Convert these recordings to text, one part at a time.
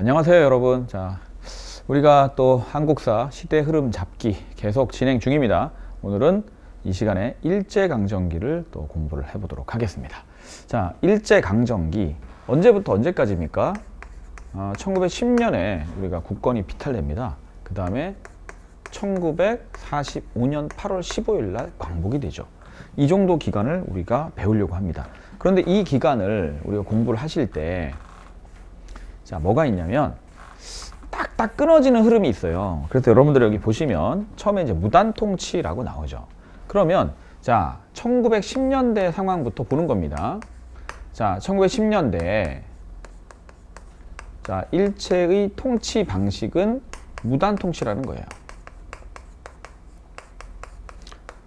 안녕하세요 여러분. 자, 우리가 또 한국사 시대 흐름 잡기 계속 진행 중입니다. 오늘은 이 시간에 일제강점기를 또 공부를 해보도록 하겠습니다. 자, 일제강점기 언제부터 언제까지입니까? 1910년에 우리가 국권이 비탈됩니다. 그 다음에 1945년 8월 15일 날 광복이 되죠. 이 정도 기간을 우리가 배우려고 합니다. 그런데 이 기간을 우리가 공부를 하실 때 자, 뭐가 있냐면 딱딱 끊어지는 흐름이 있어요. 그래서 여러분들 여기 보시면 처음에 이제 무단통치라고 나오죠. 그러면 자, 1910년대 상황부터 보는 겁니다. 자, 1910년대 자, 일체의 통치 방식은 무단통치라는 거예요.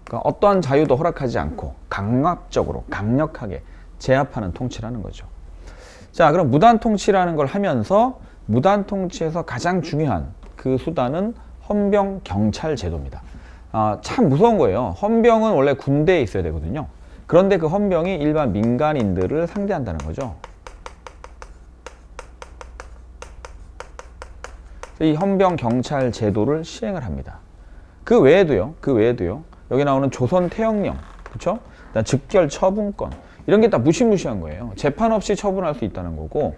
그러니까 어떠한 자유도 허락하지 않고 강압적으로 강력하게 제압하는 통치라는 거죠. 자, 그럼 무단통치라는 걸 하면서 무단통치에서 가장 중요한 그 수단은 헌병경찰 제도입니다. 참 무서운 거예요. 헌병은 원래 군대에 있어야 되거든요. 그런데 그 헌병이 일반 민간인들을 상대한다는 거죠. 이 헌병경찰 제도를 시행을 합니다. 그 외에도요. 여기 나오는 조선태영령, 그렇죠? 즉결 처분권 이런 게 다 무시무시한 거예요. 재판 없이 처분할 수 있다는 거고,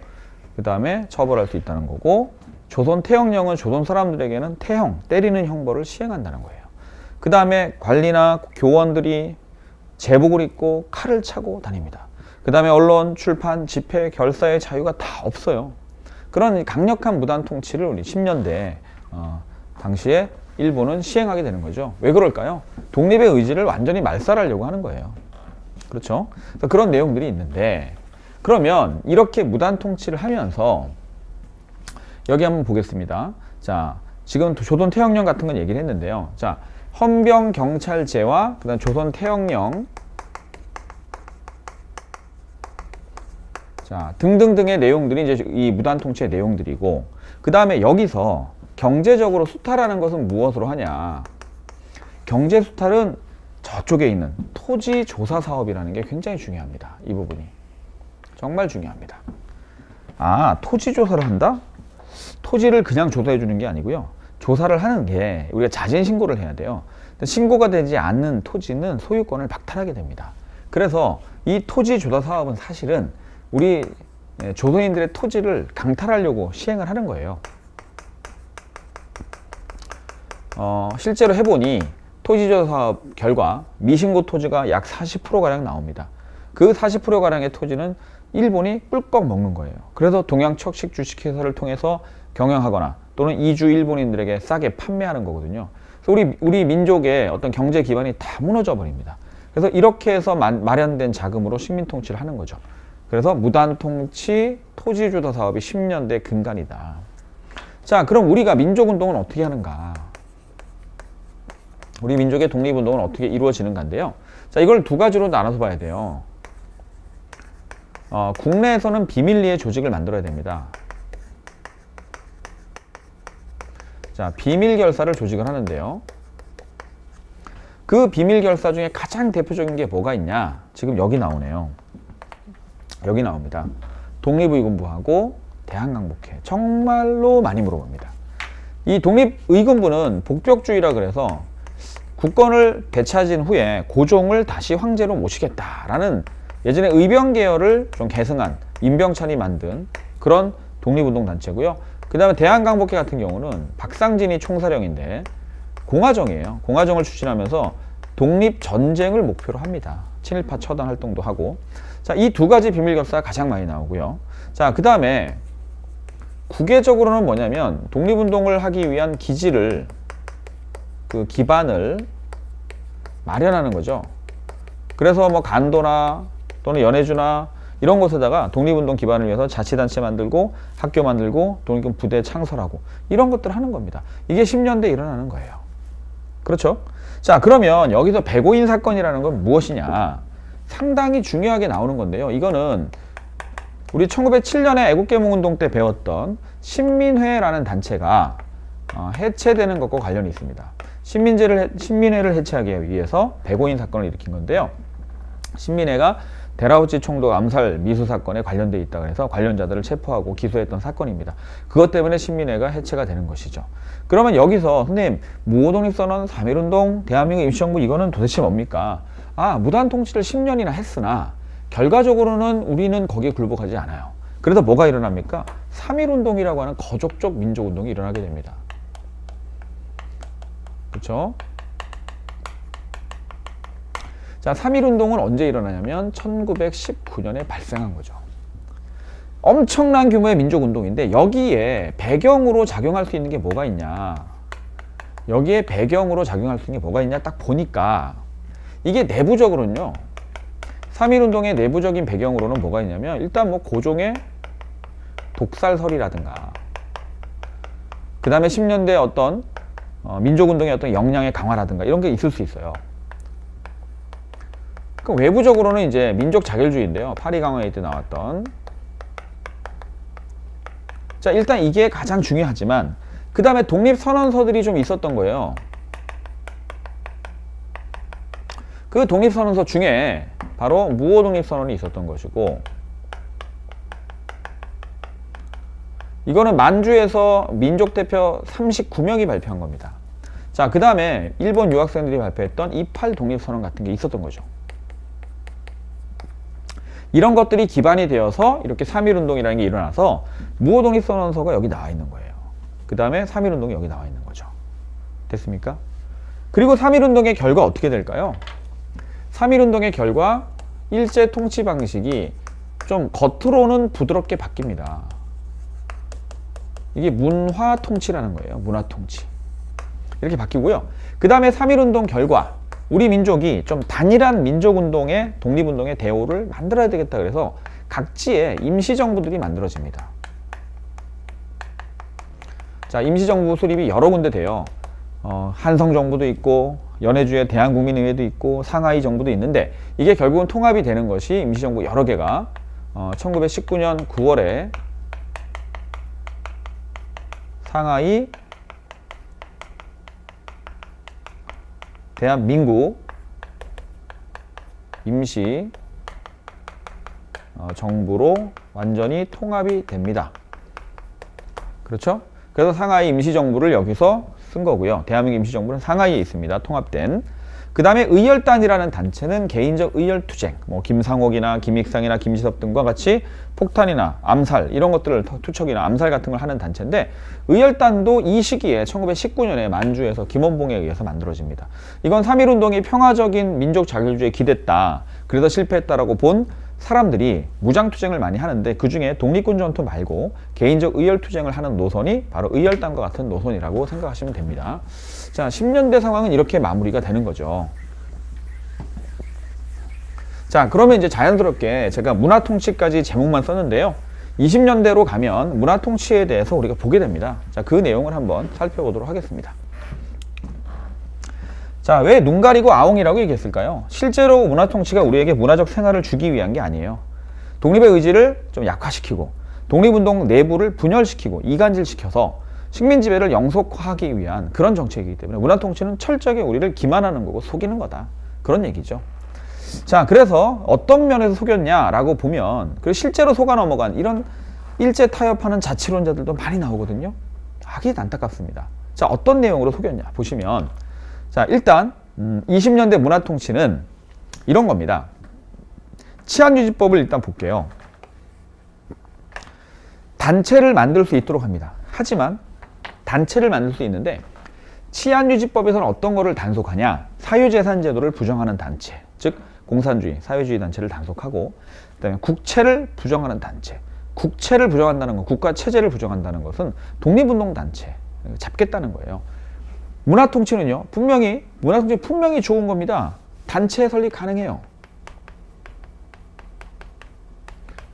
그 다음에 처벌할 수 있다는 거고, 조선태영령은 조선 사람들에게는 태형, 때리는 형벌을 시행한다는 거예요. 그 다음에 관리나 교원들이 제복을 입고 칼을 차고 다닙니다. 그 다음에 언론, 출판, 집회, 결사의 자유가 다 없어요. 그런 강력한 무단통치를 우리 10년대 당시에 일본은 시행하게 되는 거죠. 왜 그럴까요? 독립의 의지를 완전히 말살하려고 하는 거예요. 그렇죠? 그런 내용들이 있는데, 그러면 이렇게 무단통치를 하면서 여기 한번 보겠습니다. 자, 지금 조선태영령 같은 건 얘기를 했는데요. 자, 헌병경찰제와 그다음 조선태영령 자, 등등등의 내용들이 이제 이 무단통치의 내용들이고, 그 다음에 여기서 경제적으로 수탈하는 것은 무엇으로 하냐? 경제 수탈은 저쪽에 있는 토지 조사 사업이라는 게 굉장히 중요합니다. 이 부분이 정말 중요합니다. 토지 조사를 한다? 토지를 그냥 조사해 주는 게 아니고요. 조사를 하는 게 우리가 자진 신고를 해야 돼요. 신고가 되지 않는 토지는 소유권을 박탈하게 됩니다. 그래서 이 토지 조사 사업은 사실은 우리 조선인들의 토지를 강탈하려고 시행을 하는 거예요. 실제로 해보니 토지조사 사업 결과 미신고 토지가 약 40%가량 나옵니다. 그 40%가량의 토지는 일본이 꿀꺽 먹는 거예요. 그래서 동양척식 주식회사를 통해서 경영하거나 또는 이주 일본인들에게 싸게 판매하는 거거든요. 그래서 우리 민족의 어떤 경제 기반이 다 무너져 버립니다. 그래서 이렇게 해서 마련된 자금으로 식민통치를 하는 거죠. 그래서 무단통치 토지조사 사업이 10년대 근간이다. 자, 그럼 우리가 민족운동은 어떻게 하는가? 우리 민족의 독립운동은 어떻게 이루어지는가인데요. 자, 이걸 두 가지로 나눠서 봐야 돼요. 국내에서는 비밀리에 조직을 만들어야 됩니다. 자, 비밀결사를 조직을 하는데요. 그 비밀결사 중에 가장 대표적인 게 뭐가 있냐? 지금 여기 나오네요. 여기 나옵니다. 독립의군부하고 대한강복회. 정말로 많이 물어봅니다. 이 독립의군부는 복벽주의라 그래서 국권을 되찾은 후에 고종을 다시 황제로 모시겠다라는 예전에 의병계열을 좀 계승한 임병찬이 만든 그런 독립운동 단체고요. 그 다음에 대한강복회 같은 경우는 박상진이 총사령인데 공화정이에요. 공화정을 추진하면서 독립전쟁을 목표로 합니다. 친일파 처단 활동도 하고. 자, 이 두 가지 비밀결사가 가장 많이 나오고요. 자, 그 다음에 국외적으로는 뭐냐면 독립운동을 하기 위한 기지를 그 기반을 마련하는 거죠. 그래서 뭐 간도나 또는 연해주나 이런 곳에다가 독립운동 기반을 위해서 자치단체 만들고 학교 만들고 독립군 부대 창설하고 이런 것들을 하는 겁니다. 이게 10년대에 일어나는 거예요. 그렇죠? 자, 그러면 여기서 백오인 사건이라는 건 무엇이냐? 상당히 중요하게 나오는 건데요. 이거는 우리 1907년에 애국개몽운동 때 배웠던 신민회라는 단체가 해체되는 것과 관련이 있습니다. 신민회를 해체하기 위해서 백오인 사건을 일으킨 건데요. 신민회가 데라우치 총독 암살 미수 사건에 관련돼 있다 그래서 관련자들을 체포하고 기소했던 사건입니다. 그것 때문에 신민회가 해체가 되는 것이죠. 그러면 여기서 선생님 무호독립선언, 3.1운동, 대한민국 임시정부 이거는 도대체 뭡니까? 무단통치를 10년이나 했으나 결과적으로는 우리는 거기에 굴복하지 않아요. 그래서 뭐가 일어납니까? 3.1운동이라고 하는 거족적 민족운동이 일어나게 됩니다. 그렇죠? 자, 3.1운동은 언제 일어나냐면 1919년에 발생한 거죠. 엄청난 규모의 민족운동인데 여기에 배경으로 작용할 수 있는 게 뭐가 있냐, 여기에 배경으로 작용할 수 있는 게 뭐가 있냐 딱 보니까 이게 내부적으로는요, 3.1운동의 내부적인 배경으로는 뭐가 있냐면 일단 뭐 고종의 독살설이라든가 그 다음에 10년대 어떤 민족운동의 어떤 역량의 강화라든가 이런 게 있을 수 있어요. 그럼 외부적으로는 이제 민족 자결주의인데요. 파리 강화회의 때 나왔던. 자, 일단 이게 가장 중요하지만 그 다음에 독립선언서들이 좀 있었던 거예요. 그 독립선언서 중에 바로 무호독립선언이 있었던 것이고, 이거는 만주에서 민족대표 39명이 발표한 겁니다. 자, 그 다음에 일본 유학생들이 발표했던 28 독립선언 같은 게 있었던 거죠. 이런 것들이 기반이 되어서 이렇게 3.1운동이라는 게 일어나서 무호독립선언서가 여기 나와 있는 거예요. 그 다음에 3.1운동이 여기 나와 있는 거죠. 됐습니까? 그리고 3.1운동의 결과 어떻게 될까요? 3.1운동의 결과 일제 통치 방식이 좀 겉으로는 부드럽게 바뀝니다. 이게 문화 통치라는 거예요. 문화 통치. 이렇게 바뀌고요. 그 다음에 3.1운동 결과 우리 민족이 좀 단일한 민족운동의 독립운동의 대오를 만들어야 되겠다 그래서 각지에 임시정부들이 만들어집니다. 자, 임시정부 수립이 여러 군데 돼요. 한성정부도 있고 연해주의 대한국민의회도 있고 상하이 정부도 있는데 이게 결국은 통합이 되는 것이 임시정부 여러 개가 1919년 9월에 상하이 대한민국 임시 정부로 완전히 통합이 됩니다. 그렇죠? 그래서 상하이 임시정부를 여기서 쓴 거고요. 대한민국 임시정부는 상하이에 있습니다. 통합된. 그 다음에 의열단이라는 단체는 개인적 의열투쟁, 뭐 김상옥이나 김익상이나 김시섭 등과 같이 폭탄이나 암살 이런 것들을 투척이나 암살 같은 걸 하는 단체인데, 의열단도 이 시기에 1919년에 만주에서 김원봉에 의해서 만들어집니다. 이건 3.1운동이 평화적인 민족 자결주의에 기댔다, 그래서 실패했다라고 본 사람들이 무장투쟁을 많이 하는데 그 중에 독립군 전투 말고 개인적 의열투쟁을 하는 노선이 바로 의열단과 같은 노선이라고 생각하시면 됩니다. 자, 10년대 상황은 이렇게 마무리가 되는 거죠. 자, 그러면 이제 자연스럽게 제가 문화통치까지 제목만 썼는데요. 20년대로 가면 문화통치에 대해서 우리가 보게 됩니다. 자, 그 내용을 한번 살펴보도록 하겠습니다. 자, 왜 눈 가리고 아웅이라고 얘기했을까요? 실제로 문화통치가 우리에게 문화적 생활을 주기 위한 게 아니에요. 독립의 의지를 좀 약화시키고 독립운동 내부를 분열시키고 이간질시켜서 식민지배를 영속화하기 위한 그런 정책이기 때문에 문화통치는 철저하게 우리를 기만하는 거고 속이는 거다, 그런 얘기죠. 자, 그래서 어떤 면에서 속였냐라고 보면 실제로 속아 넘어간 이런 일제 타협하는 자치론자들도 많이 나오거든요. 아주 안타깝습니다. 자, 어떤 내용으로 속였냐 보시면, 자, 일단 20년대 문화통치는 이런 겁니다. 치안유지법을 일단 볼게요. 단체를 만들 수 있도록 합니다. 하지만 단체를 만들 수 있는데 치안유지법에서는 어떤 거를 단속하냐, 사유재산제도를 부정하는 단체, 즉 공산주의, 사회주의 단체를 단속하고, 그 다음에 국채를 부정하는 단체. 국채를 부정한다는 건, 국가체제를 부정한다는 것은 독립운동단체 잡겠다는 거예요. 문화통치는요, 문화통치 분명히 좋은 겁니다. 단체 설립 가능해요.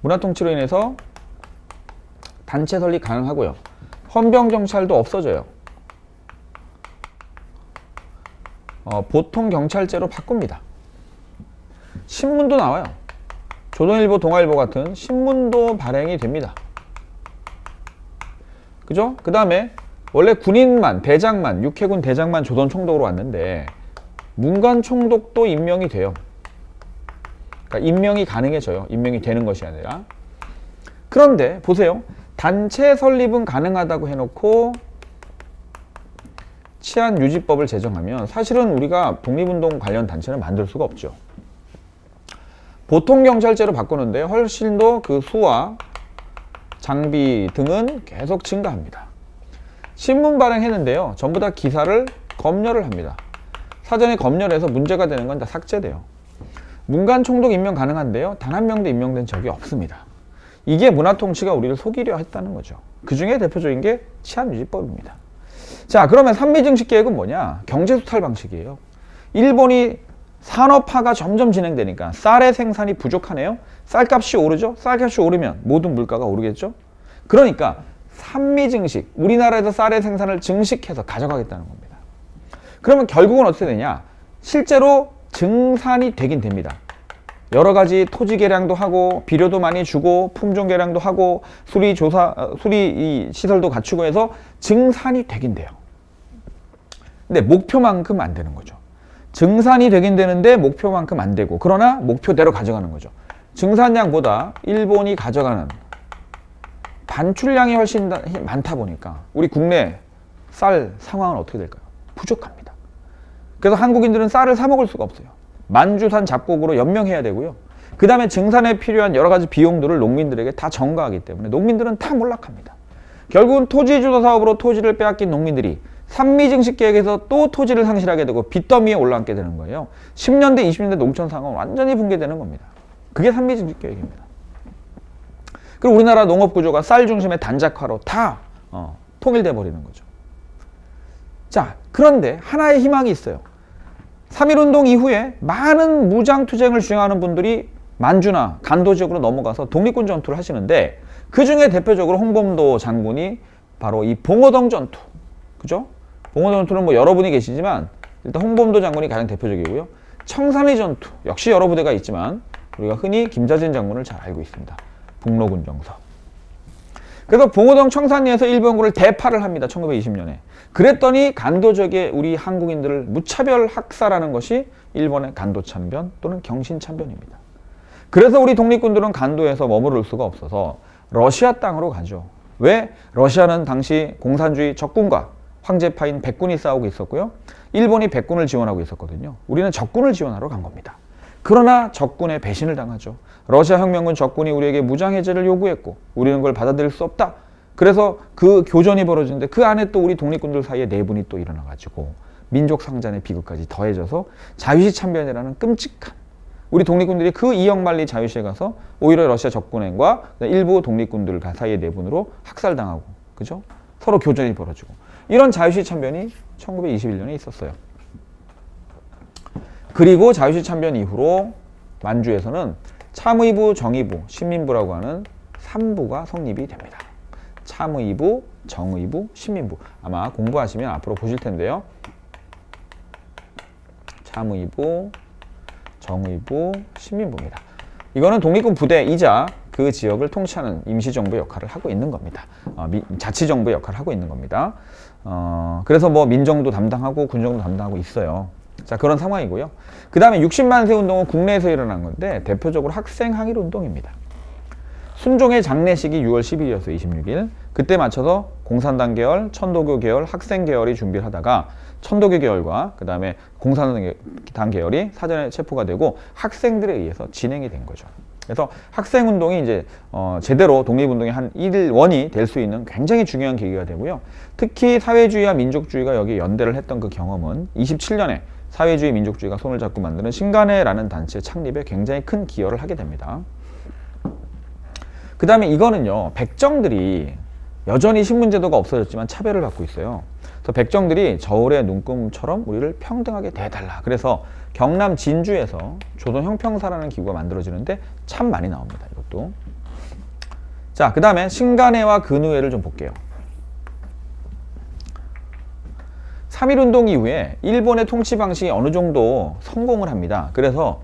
문화통치로 인해서 단체 설립 가능하고요. 헌병경찰도 없어져요. 보통경찰제로 바꿉니다. 신문도 나와요. 조선일보, 동아일보 같은 신문도 발행이 됩니다. 그죠? 그 다음에 원래 군인만, 대장만, 육해군 대장만 조선 총독으로 왔는데 문관 총독도 임명이 돼요. 그러니까 임명이 가능해져요. 임명이 되는 것이 아니라. 그런데 보세요. 단체 설립은 가능하다고 해놓고 치안유지법을 제정하면 사실은 우리가 독립운동 관련 단체는 만들 수가 없죠. 보통경찰제로 바꾸는데 훨씬 더 그 수와 장비 등은 계속 증가합니다. 신문 발행했는데요. 전부 다 기사를 검열을 합니다. 사전에 검열해서 문제가 되는 건 다 삭제돼요. 문관 총독 임명 가능한데요. 단 한 명도 임명된 적이 없습니다. 이게 문화통치가 우리를 속이려 했다는 거죠. 그 중에 대표적인 게 치안유지법입니다. 자, 그러면 산미증식 계획은 뭐냐? 경제수탈 방식이에요. 일본이 산업화가 점점 진행되니까 쌀의 생산이 부족하네요. 쌀값이 오르죠? 쌀값이 오르면 모든 물가가 오르겠죠? 그러니까 산미증식, 우리나라에서 쌀의 생산을 증식해서 가져가겠다는 겁니다. 그러면 결국은 어떻게 되냐? 실제로 증산이 되긴 됩니다. 여러 가지 토지 개량도 하고 비료도 많이 주고 품종 개량도 하고 수리 시설도 갖추고 해서 증산이 되긴 돼요. 근데 목표만큼 안 되는 거죠. 증산이 되긴 되는데 목표만큼 안 되고, 그러나 목표대로 가져가는 거죠. 증산량보다 일본이 가져가는 반출량이 훨씬 많다 보니까 우리 국내 쌀 상황은 어떻게 될까요? 부족합니다. 그래서 한국인들은 쌀을 사 먹을 수가 없어요. 만주산 잡곡으로 연명해야 되고요. 그 다음에 증산에 필요한 여러 가지 비용들을 농민들에게 다 전가하기 때문에 농민들은 다 몰락합니다. 결국은 토지주도 사업으로 토지를 빼앗긴 농민들이 산미증식 계획에서 또 토지를 상실하게 되고 빚더미에 올라앉게 되는 거예요. 10년대, 20년대 농촌 상황은 완전히 붕괴되는 겁니다. 그게 산미증식 계획입니다. 그리고 우리나라 농업 구조가 쌀 중심의 단작화로 다 통일돼 버리는 거죠. 자, 그런데 하나의 희망이 있어요. 3.1운동 이후에 많은 무장투쟁을 주장하는 분들이 만주나 간도 지역으로 넘어가서 독립군 전투를 하시는데, 그 중에 대표적으로 홍범도 장군이 바로 이 봉오동 전투, 그죠? 봉오동 전투는 뭐 여러분이 계시지만 일단 홍범도 장군이 가장 대표적이고요. 청산리 전투 역시 여러 부대가 있지만 우리가 흔히 김자진 장군을 잘 알고 있습니다. 북로군 정서. 그래서 봉오동 청산리에서 일본군을 대파를 합니다. 1920년에. 그랬더니 간도 지역의 우리 한국인들을 무차별 학살하는 것이 일본의 간도 참변 또는 경신 참변입니다. 그래서 우리 독립군들은 간도에서 머무를 수가 없어서 러시아 땅으로 가죠. 왜? 러시아는 당시 공산주의 적군과 황제파인 백군이 싸우고 있었고요. 일본이 백군을 지원하고 있었거든요. 우리는 적군을 지원하러 간 겁니다. 그러나 적군의 배신을 당하죠. 러시아 혁명군 적군이 우리에게 무장해제를 요구했고 우리는 그걸 받아들일 수 없다. 그래서 그 교전이 벌어지는데 그 안에 또 우리 독립군들 사이에 내분이 또 일어나가지고 민족 상잔의 비극까지 더해져서 자유시 참변이라는 끔찍한, 우리 독립군들이 그 이역만리 자유시에 가서 오히려 러시아 적군과 일부 독립군들 사이의 내분으로 학살당하고, 그죠? 서로 교전이 벌어지고, 이런 자유시 참변이 1921년에 있었어요. 그리고 자유시 참변 이후로 만주에서는 참의부, 정의부, 신민부라고 하는 3부가 성립이 됩니다. 참의부, 정의부, 신민부. 아마 공부하시면 앞으로 보실 텐데요. 참의부, 정의부, 신민부입니다. 이거는 독립군 부대이자 그 지역을 통치하는 임시정부의 역할을 하고 있는 겁니다. 자치정부의 역할을 하고 있는 겁니다. 그래서 뭐 민정도 담당하고 군정도 담당하고 있어요. 자, 그런 상황이고요. 그 다음에 60만 세 운동은 국내에서 일어난 건데 대표적으로 학생 항일 운동입니다. 순종의 장례식이 6월 10일이었어요. 26일. 그때 맞춰서 공산당 계열, 천도교 계열, 학생 계열이 준비를 하다가 천도교 계열과 그 다음에 공산당 계열이 사전에 체포가 되고 학생들에 의해서 진행이 된 거죠. 그래서 학생운동이 이제 제대로 독립운동의 한 일원이 될 수 있는 굉장히 중요한 계기가 되고요. 특히 사회주의와 민족주의가 여기 연대를 했던 그 경험은 27년에 사회주의 민족주의가 손을 잡고 만드는 신간회라는 단체 창립에 굉장히 큰 기여를 하게 됩니다. 그 다음에 이거는요, 백정들이 여전히 신분제도가 없어졌지만 차별을 받고 있어요. 그래서 백정들이 저울의 눈금처럼 우리를 평등하게 대해달라. 그래서 경남 진주에서 조선형평사라는 기구가 만들어지는데 참 많이 나옵니다. 이것도. 자, 그 다음에 신간회와 근의회를 좀 볼게요. 3.1운동 이후에 일본의 통치 방식이 어느 정도 성공을 합니다. 그래서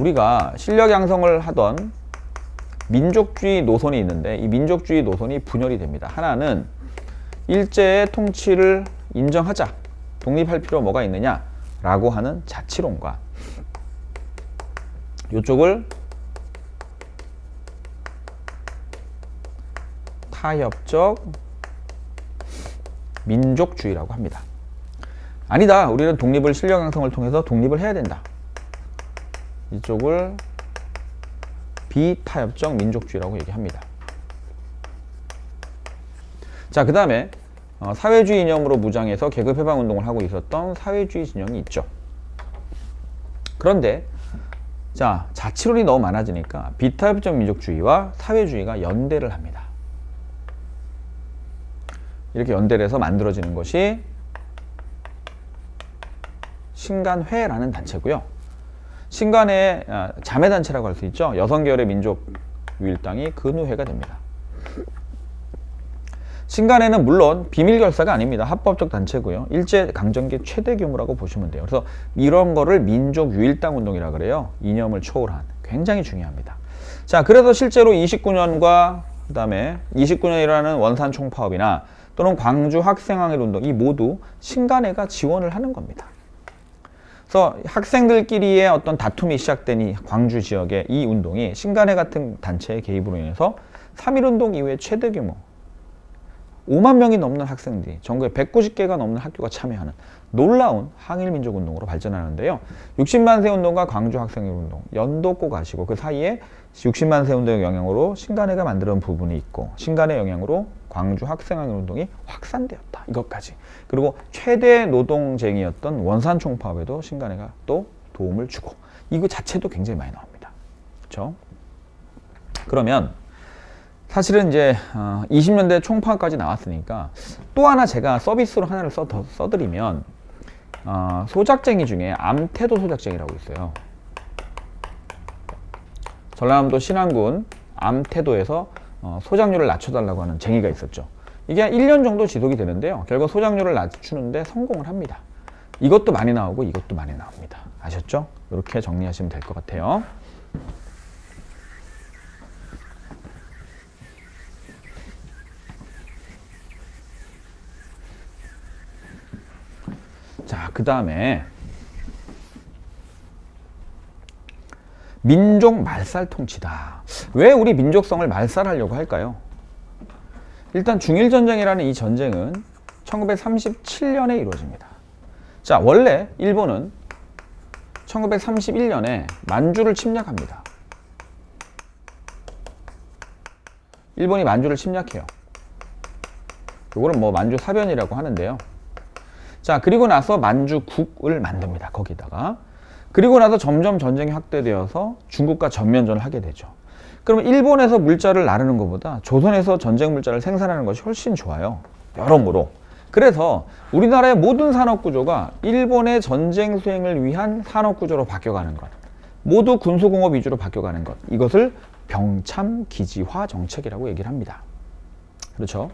우리가 실력 양성을 하던 민족주의 노선이 있는데 이 민족주의 노선이 분열이 됩니다. 하나는 일제의 통치를 인정하자, 독립할 필요 뭐가 있느냐라고 하는 자치론과 이쪽을 타협적 민족주의라고 합니다. 아니다. 우리는 독립을 실력 양성을 통해서 독립을 해야 된다. 이쪽을 비타협적 민족주의라고 얘기합니다. 자, 그 다음에 사회주의 이념으로 무장해서 계급해방운동을 하고 있었던 사회주의 진영이 있죠. 그런데 자, 자치론이 너무 많아지니까 비타협적 민족주의와 사회주의가 연대를 합니다. 이렇게 연대를 해서 만들어지는 것이 신간회라는 단체고요. 신간의 자매단체라고 할 수 있죠. 여성계열의 민족유일당이 근우회가 됩니다. 신간회는 물론 비밀결사가 아닙니다. 합법적 단체고요. 일제강점기 최대 규모라고 보시면 돼요. 그래서 이런 거를 민족유일당 운동이라고 그래요. 이념을 초월한. 굉장히 중요합니다. 자, 그래서 실제로 29년과 그 다음에 29년이라는 원산 총파업이나 또는 광주 학생항일 운동, 이 모두 신간회가 지원을 하는 겁니다. 그래서 학생들끼리의 어떤 다툼이 시작된 이 광주 지역의 이 운동이 신간회 같은 단체의 개입으로 인해서 3.1운동 이후에 최대 규모 5만 명이 넘는 학생들이 전국에 190개가 넘는 학교가 참여하는 놀라운 항일민족운동으로 발전하는데요. 60만 세 운동과 광주 학생일 운동 연도 꼭 아시고 그 사이에 60만 세 운동의 영향으로 신간회가 만드는 부분이 있고 신간의 영향으로 광주 학생항일 운동이 확산되었다. 이것까지. 그리고 최대 노동쟁이였던 원산 총파업에도 신간회가 또 도움을 주고 이거 자체도 굉장히 많이 나옵니다. 그렇죠? 그러면 사실은 이제 20년대 총파업까지 나왔으니까 또 하나 제가 서비스로 하나를 써드리면 소작쟁이 중에 암태도 소작쟁이라고 있어요. 전라남도 신안군 암태도에서 소작률을 낮춰달라고 하는 쟁의가 있었죠. 이게 한 1년 정도 지속이 되는데요. 결국 소작률을 낮추는데 성공을 합니다. 이것도 많이 나오고 이것도 많이 나옵니다. 아셨죠? 이렇게 정리하시면 될 것 같아요. 자, 그 다음에 민족 말살 통치다. 왜 우리 민족성을 말살하려고 할까요? 일단 중일전쟁이라는 이 전쟁은 1937년에 이루어집니다. 자, 원래 일본은 1931년에 만주를 침략합니다. 일본이 만주를 침략해요. 요거는 뭐 만주 사변이라고 하는데요. 자, 그리고 나서 만주국을 만듭니다. 거기다가. 그리고 나서 점점 전쟁이 확대되어서 중국과 전면전을 하게 되죠. 그러면 일본에서 물자를 나르는 것보다 조선에서 전쟁 물자를 생산하는 것이 훨씬 좋아요. 여러모로. 그래서 우리나라의 모든 산업구조가 일본의 전쟁 수행을 위한 산업구조로 바뀌어가는 것. 모두 군수공업 위주로 바뀌어가는 것. 이것을 병참기지화 정책이라고 얘기를 합니다. 그렇죠.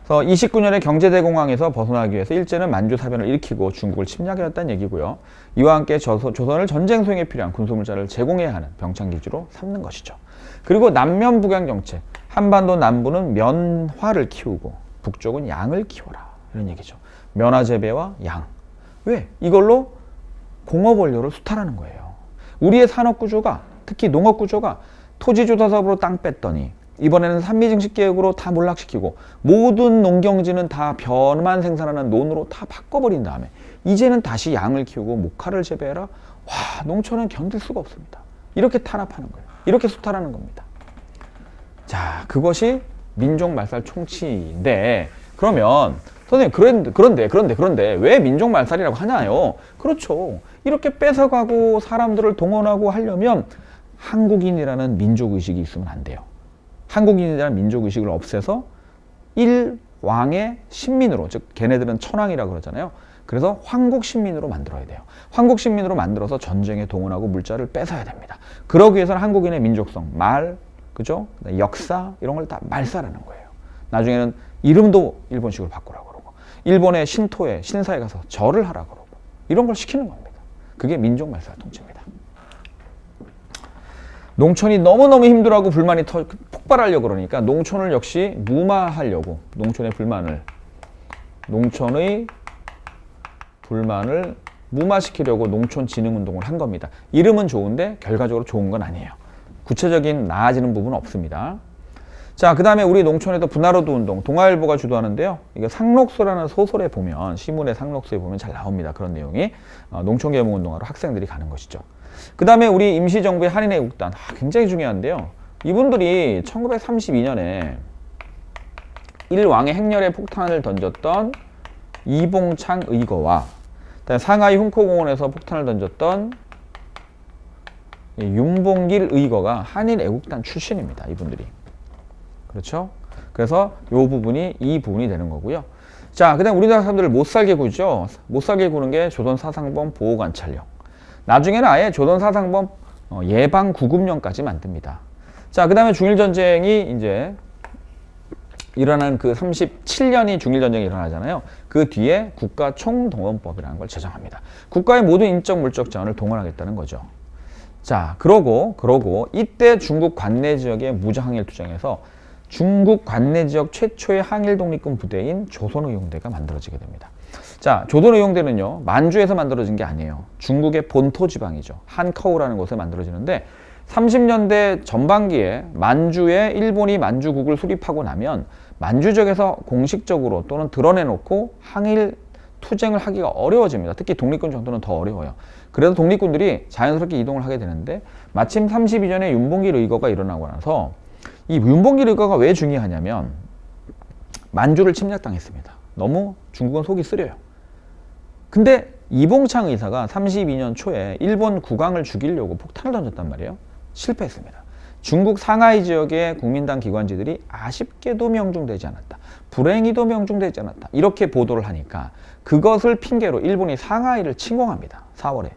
그래서 29년에 경제대공황에서 벗어나기 위해서 일제는 만주사변을 일으키고 중국을 침략해왔다는 얘기고요. 이와 함께 조선을 전쟁 수행에 필요한 군수물자를 제공해야 하는 병참기지로 삼는 것이죠. 그리고 남면북양 정책. 한반도 남부는 면화를 키우고 북쪽은 양을 키워라. 이런 얘기죠. 면화 재배와 양. 왜? 이걸로 공업 원료를 수탈하는 거예요. 우리의 산업구조가, 특히 농업구조가 토지조사사업으로 땅 뺐더니 이번에는 산미증식계획으로 다 몰락시키고 모든 농경지는 다 벼만 생산하는 논으로 다 바꿔버린 다음에 이제는 다시 양을 키우고 목화를 재배해라. 와, 농촌은 견딜 수가 없습니다. 이렇게 탄압하는 거예요. 이렇게 수탈하는 겁니다. 자, 그것이 민족말살 총치인데 그러면 선생님 그런데 왜 민족말살이라고 하나요? 그렇죠. 이렇게 뺏어가고 사람들을 동원하고 하려면 한국인이라는 민족의식이 있으면 안 돼요. 한국인이라는 민족의식을 없애서 일왕의 신민으로, 즉 걔네들은 천왕이라고 그러잖아요. 그래서 황국신민으로 만들어야 돼요. 황국신민으로 만들어서 전쟁에 동원하고 물자를 뺏어야 됩니다. 그러기 위해서는 한국인의 민족성, 말, 그죠? 역사 이런 걸 다 말살하는 거예요. 나중에는 이름도 일본식으로 바꾸라고 그러고 일본의 신토에 신사에 가서 절을 하라고 그러고 이런 걸 시키는 겁니다. 그게 민족말살 통치입니다. 농촌이 너무너무 힘들어하고 불만이 폭발하려고 그러니까 농촌을 역시 무마하려고 농촌의 불만을 무마시키려고 농촌진흥운동을 한 겁니다. 이름은 좋은데 결과적으로 좋은 건 아니에요. 구체적인 나아지는 부분은 없습니다. 자, 그 다음에 우리 농촌에도 분화로드 운동, 동아일보가 주도하는데요. 이게 상록수라는 소설에 보면, 시문의 상록수에 보면 잘 나옵니다. 그런 내용이. 농촌개몽운동하러 학생들이 가는 것이죠. 그 다음에 우리 임시정부의 한인애국단, 굉장히 중요한데요. 이분들이 1932년에 일왕의 행렬에 폭탄을 던졌던 이봉창 의거와 상하이 훈코공원에서 폭탄을 던졌던 윤봉길 의거가 한인애국단 출신입니다. 이분들이. 그렇죠? 그래서 이 부분이 되는 거고요. 자, 그 다음 우리나라 사람들을 못살게 구죠. 못살게 구는 게 조선사상범 보호관찰령. 나중에는 아예 조선사상범 예방구급령까지 만듭니다. 자, 그 다음에 중일전쟁이 이제 일어난 그 37년이 중일전쟁이 일어나잖아요. 그 뒤에 국가총동원법이라는 걸 제정합니다. 국가의 모든 인적 물적 자원을 동원하겠다는 거죠. 자, 그러고 이때 중국 관내 지역의 무장항일 투쟁에서 중국 관내 지역 최초의 항일 독립군 부대인 조선의용대가 만들어지게 됩니다. 자, 조선의용대는요, 만주에서 만들어진 게 아니에요. 중국의 본토 지방이죠. 한커우라는 곳에 만들어지는데 30년대 전반기에 만주에 일본이 만주국을 수립하고 나면 만주 지역에서 공식적으로 또는 드러내놓고 항일 투쟁을 하기가 어려워집니다. 특히 독립군 정도는 더 어려워요. 그래서 독립군들이 자연스럽게 이동을 하게 되는데 마침 32년에 윤봉길 의거가 일어나고 나서 이 윤봉길 의거가 왜 중요하냐면 만주를 침략당했습니다. 너무 중국은 속이 쓰려요. 근데 이봉창 의사가 32년 초에 일본 국왕을 죽이려고 폭탄을 던졌단 말이에요. 실패했습니다. 중국 상하이 지역의 국민당 기관지들이 아쉽게도 명중되지 않았다. 불행히도 명중되지 않았다. 이렇게 보도를 하니까 그것을 핑계로 일본이 상하이를 침공합니다. 4월에.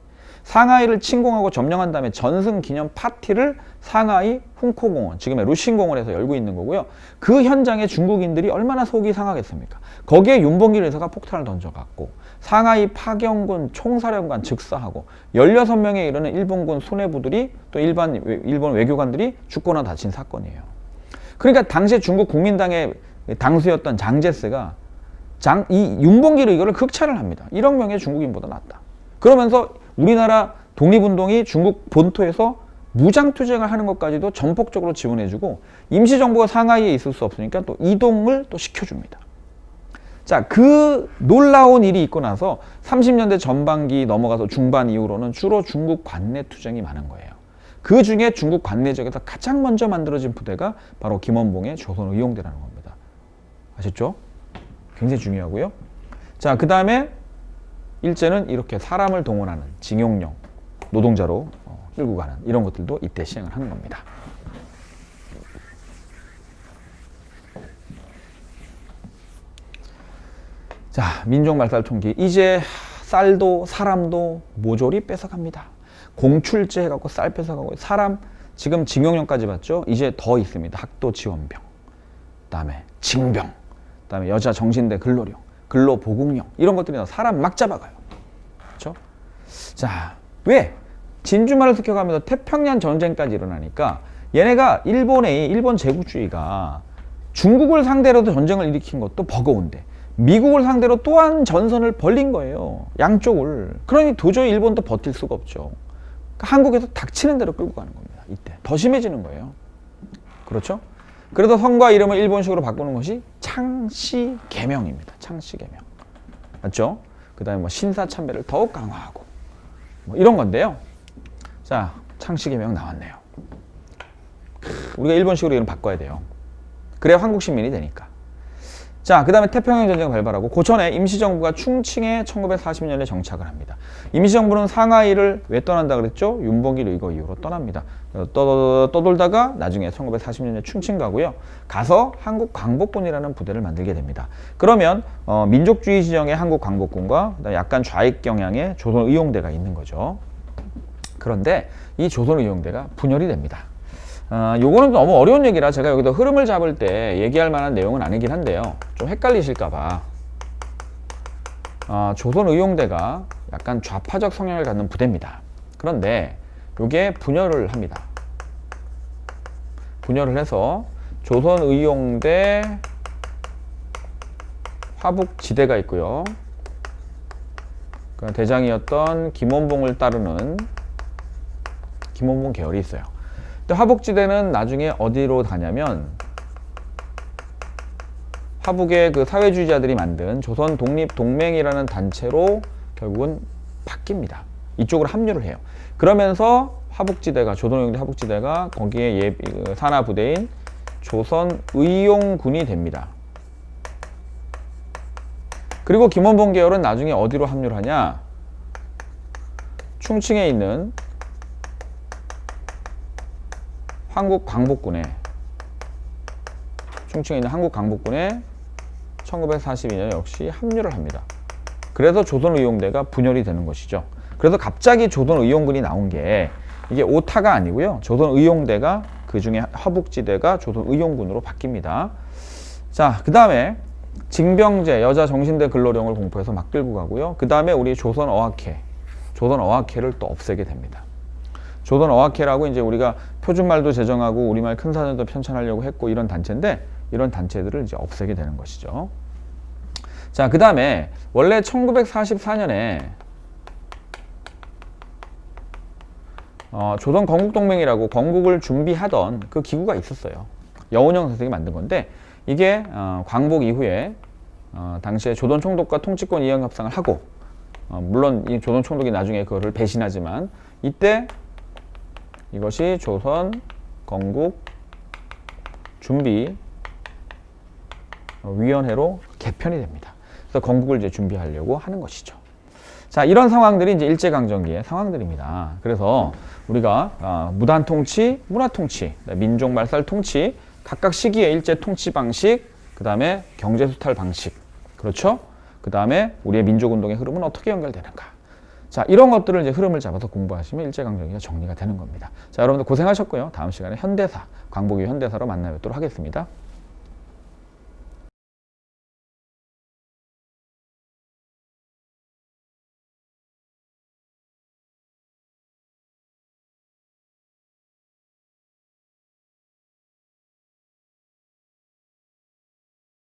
상하이를 침공하고 점령한 다음에 전승 기념 파티를 상하이 훈코공원, 지금의 루신공원에서 열고 있는 거고요. 그 현장에 중국인들이 얼마나 속이 상하겠습니까? 거기에 윤봉길 의사가 폭탄을 던져갖고 상하이 파경군 총사령관 즉사하고 16명에 이르는 일본군 수뇌부들이 또 일본 외교관들이 죽거나 다친 사건이에요. 그러니까 당시에 중국 국민당의 당수였던 장제스가 이 윤봉길 의거를 극찬을 합니다. 1억 명의 중국인보다 낫다. 그러면서 우리나라 독립운동이 중국 본토에서 무장투쟁을 하는 것까지도 전폭적으로 지원해주고 임시정부가 상하이에 있을 수 없으니까 또 이동을 또 시켜줍니다. 자, 그 놀라운 일이 있고 나서 30년대 전반기 넘어가서 중반 이후로는 주로 중국 관내 투쟁이 많은 거예요. 그 중에 중국 관내 지역에서 가장 먼저 만들어진 부대가 바로 김원봉의 조선의용대라는 겁니다. 아셨죠? 굉장히 중요하고요. 자, 그 다음에 일제는 이렇게 사람을 동원하는 징용령, 노동자로 끌고 가는 이런 것들도 이때 시행을 하는 겁니다. 자, 민족말살통기. 이제 쌀도 사람도 모조리 뺏어갑니다. 공출제 해갖고 쌀 뺏어가고 사람 지금 징용령까지 봤죠? 이제 더 있습니다. 학도지원병, 그다음에 징병, 그다음에 여자 정신대 근로령, 근로보국령 이런 것들이 사람 막 잡아가요. 그렇죠? 자, 왜? 진주만을 습격하면서 태평양 전쟁까지 일어나니까 얘네가 일본 제국주의가 중국을 상대로도 전쟁을 일으킨 것도 버거운데 미국을 상대로 또한 전선을 벌린 거예요. 양쪽을. 그러니 도저히 일본도 버틸 수가 없죠. 그러니까 한국에서 닥치는 대로 끌고 가는 겁니다. 이때. 더 심해지는 거예요. 그렇죠? 그래서 성과 이름을 일본식으로 바꾸는 것이 창씨개명입니다. 창씨개명. 맞죠? 그 다음에 뭐 신사참배를 더욱 강화하고 뭐 이런 건데요. 자, 창씨개명 나왔네요. 우리가 일본식으로 이름 바꿔야 돼요. 그래야 한국 시민이 되니까. 자, 그 다음에 태평양 전쟁을 발발하고 고전에 임시정부가 충칭에 1940년에 정착을 합니다. 임시정부는 상하이를 왜 떠난다 그랬죠? 윤봉길 의거 이후로 떠납니다. 떠돌다가 나중에 1940년에 충칭 가고요. 가서 한국광복군이라는 부대를 만들게 됩니다. 그러면 민족주의 지형의 한국광복군과 약간 좌익 경향의 조선의용대가 있는 거죠. 그런데 이 조선의용대가 분열이 됩니다. 요거는 너무 어려운 얘기라 제가 여기서 흐름을 잡을 때 얘기할 만한 내용은 아니긴 한데요. 좀 헷갈리실까봐. 조선의용대가 약간 좌파적 성향을 갖는 부대입니다. 그런데 요게 분열을 합니다. 분열을 해서 조선의용대 화북지대가 있고요. 그 대장이었던 김원봉을 따르는 김원봉 계열이 있어요. 근데 화북지대는 나중에 어디로 가냐면 화북의 그 사회주의자들이 만든 조선 독립동맹이라는 단체로 결국은 바뀝니다. 이쪽으로 합류를 해요. 그러면서 화북지대가 조선의용대 화북지대가 거기에 산하 부대인 조선의용군이 됩니다. 그리고 김원봉 계열은 나중에 어디로 합류를 하냐? 충칭에 있는 한국광복군에 1942년 역시 합류를 합니다. 그래서 조선의용대가 분열이 되는 것이죠. 그래서 갑자기 조선의용군이 나온 게 이게 오타가 아니고요. 조선의용대가 그 중에 화북지대가 조선의용군으로 바뀝니다. 자, 그 다음에 징병제 여자 정신대 근로령을 공포해서 막 끌고 가고요. 그 다음에 우리 조선어학회를 또 없애게 됩니다. 조선어학회라고 이제 우리가 표준말도 제정하고 우리말 큰사전도 편찬하려고 했고 이런 단체인데 이런 단체들을 이제 없애게 되는 것이죠. 자, 그 다음에 원래 1944년에 조선 건국동맹이라고 건국을 준비하던 그 기구가 있었어요. 여운형 선생이 만든 건데 이게 광복 이후에 당시에 조선 총독과 통치권 이행 협상을 하고 물론 이 조선 총독이 나중에 그거를 배신하지만 이때 이것이 조선 건국 준비 위원회로 개편이 됩니다. 그래서 건국을 이제 준비하려고 하는 것이죠. 자, 이런 상황들이 이제 일제강점기의 상황들입니다. 그래서 우리가 무단 통치, 문화 통치, 민족 말살 통치, 각각 시기의 일제 통치 방식, 그 다음에 경제 수탈 방식, 그렇죠? 그 다음에 우리의 민족운동의 흐름은 어떻게 연결되는가? 자, 이런 것들을 이제 흐름을 잡아서 공부하시면 일제강점기가 정리가 되는 겁니다. 자, 여러분들 고생하셨고요. 다음 시간에 현대사, 광복 이후 현대사로 만나 뵙도록 하겠습니다.